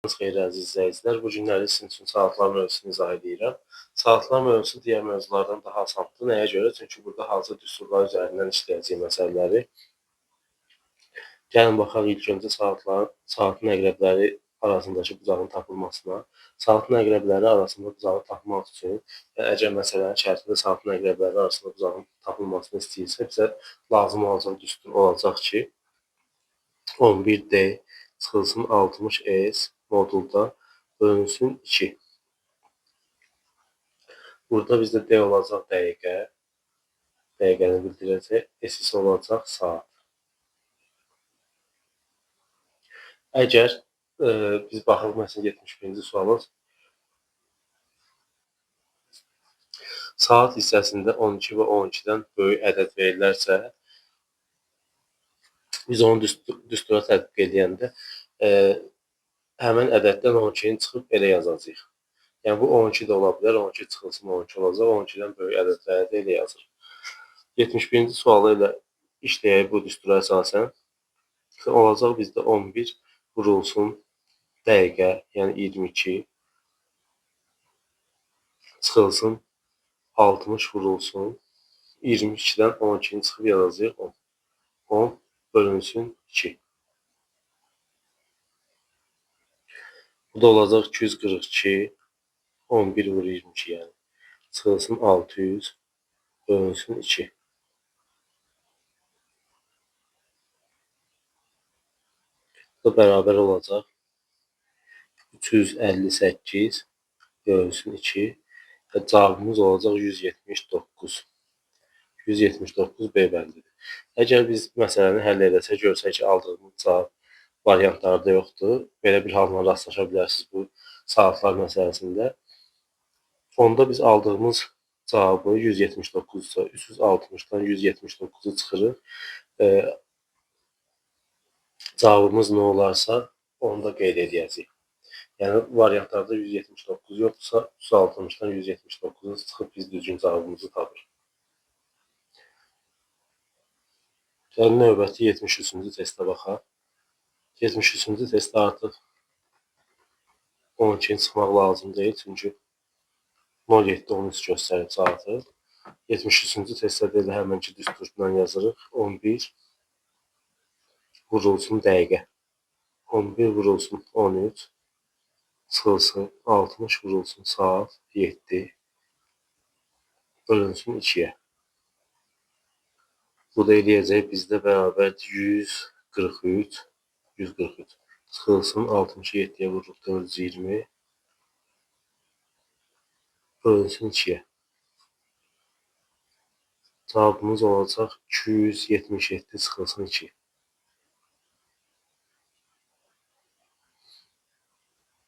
Sabahınız xeyir əziz izləyicilər. Bu günləri sizin üçün saatlar mövzusunu izah edirəm. Saatlar mövzusu digər mövzulardan daha asandır. Nəyə görə? Çünki burada hazır düsturlar üzərindən işləyəcəyik məsələləri. Gəlin baxaq ilk öncə saatın əqrəbləri arasındakı bucağın tapılmasına. Saatın əqrəbləri arasında bucağı tapmaq üçün əgər məsələnin şərtində saatın əqrəbləri arasında bucağın tapılmasını istəyirsə, bizə lazım olacaq düstur olacaq ki, 11D çıxılsın 60S modulda bölünsün 2. Burada bizdə D olacaq dəqiqə, dəqiqəni bildirəcək, S isə olacaq saat. Əgər biz baxaq məsələn 71-ci suala, saat hissəsində 12 və 12-dən böyük ədəd verilərsə, biz onu düstura tətbiq edəndə həmin ədəddən 12-ni çıxıb elə yazacağıq. Yəni bu 12 də ola bilər, 12 çıxılsın 12 olacaq, 12-dən böyük ədədləri də elə yazır. 71-ci sualı ilə işləyək bu düstura əsasən. Olacaq bizdə 11 vurulsun dəqiqə, yəni 22 çıxılsın 60 vurulsun 22-dən 12-ni çıxıb yazacağıq 10. 10 bölünsün 2. Bu da olacaq 242 11 vur 22 yəni. Çıxılsın 600 bölünsün 2. Bu da bərabər olacaq 358 bölünsün 2 və cavabımız olacaq 179. 179 B bəndidir. Əgər biz məsələni həll edəsək, görsək ki, aldığımız cavab variantlarda yoxdur, belə bir halına rastlaşa bilərsiniz bu saatlar məsələsində. Onda biz aldığımız cavabı 179-sa 360-dan 179-u çıxırıq. Cavabımız nə olarsa onu da qeyd edəcəyik. Yəni variantlarda 179 yoxdursa 360-dan 179-u çıxıb biz düzgün cavabımızı tapırıq. Gəlin növbəti 73-cü testə baxaq. 73-cü testdə artıq 12-ni çıxmaq lazım deyil, çünki 07-13 göstərib saatı. 73-cü testdə də həmənki düsturdan yazırıq. 11 vurulsun dəqiqə. 11 vurulsun 13 çıxılsın 60 vurulsun saat 7 bölünsün 2-yə. Bu da eləyəcək bizdə bərabər 143 çıxılsın 67-yə vururuq 420 bölünsün 2-yə. Cavabımız olacaq 277 çıxılsın 2.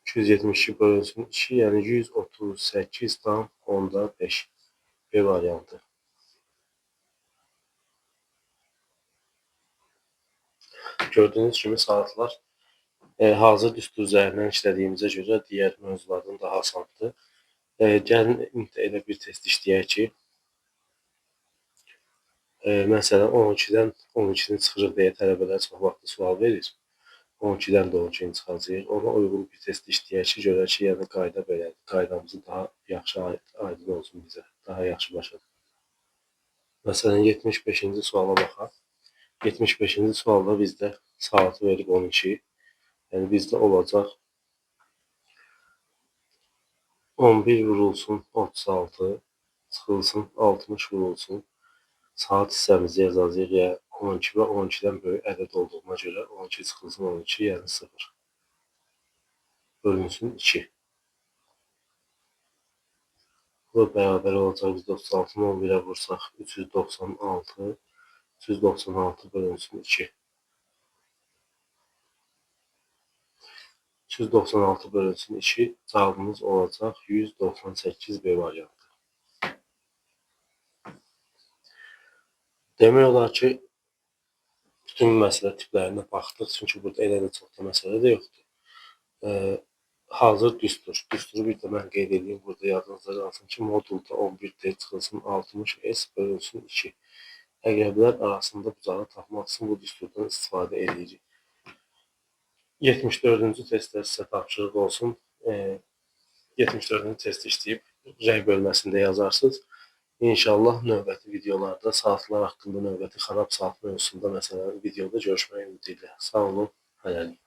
272 bölünsün 2, yəni 138,5 B variantı. Gördüyünüz kimi saatlar hazır düstur üzərindən işlədiyimizə görə digər mövzulardan daha asandır. Gəlin elə bir test işləyək ki, məsələn 12-dən 12-ni çıxırıq deyə tələbələr çox vaxt sual verir. 12-dən də 12-ni çıxacağıq. Ona uyğun bir test işləyək ki, görək ki, yəni qayda belədir. Qaydamızı daha yaxşı aydın olsun bizə, daha yaxşı başa. Məsələn 75-ci suala baxaq. 75-ci sualda bizdə saatı verib 12. Yəni bizdə olacaq 11 vurulsun 36 çıxılsın 60 vurulsun. Saat hissəmizi yazacağıq, yəni 12 və 12-dən böyük ədəd olduğuna görə 12 çıxılsın 12, yəni 0. Bölünsün 2. Bu da bərabər olacaq, biz 96-nı 11-ə vursaq 396, 396 bölünsün 2. 396 bölünsün 2, cavabımız olacaq 198 B variantı. Demək olar ki, bütün məsələ tiplərinə baxdıq, çünki burada elə də çox da məsələ də yoxdur. Hazır düsturu bir də mən qeyd edeyim, burada yadınızda qalsın ki, modulda 11D çıxılsın 60S bölünsün 2. Əqrəblər arasında bucağı tapmaq üçün bu düsturdan istifadə edirik. 74-cü testdə sizə tapşırıq olsun. 74-cü test işləyib rəy bölməsində yazarsınız. İnşallah növbəti videolarda saatlar haqqında, növbəti xarab saat mövzusunda məsələn videoda görüşmək ümidi ilə. Sağ olun, hələlik.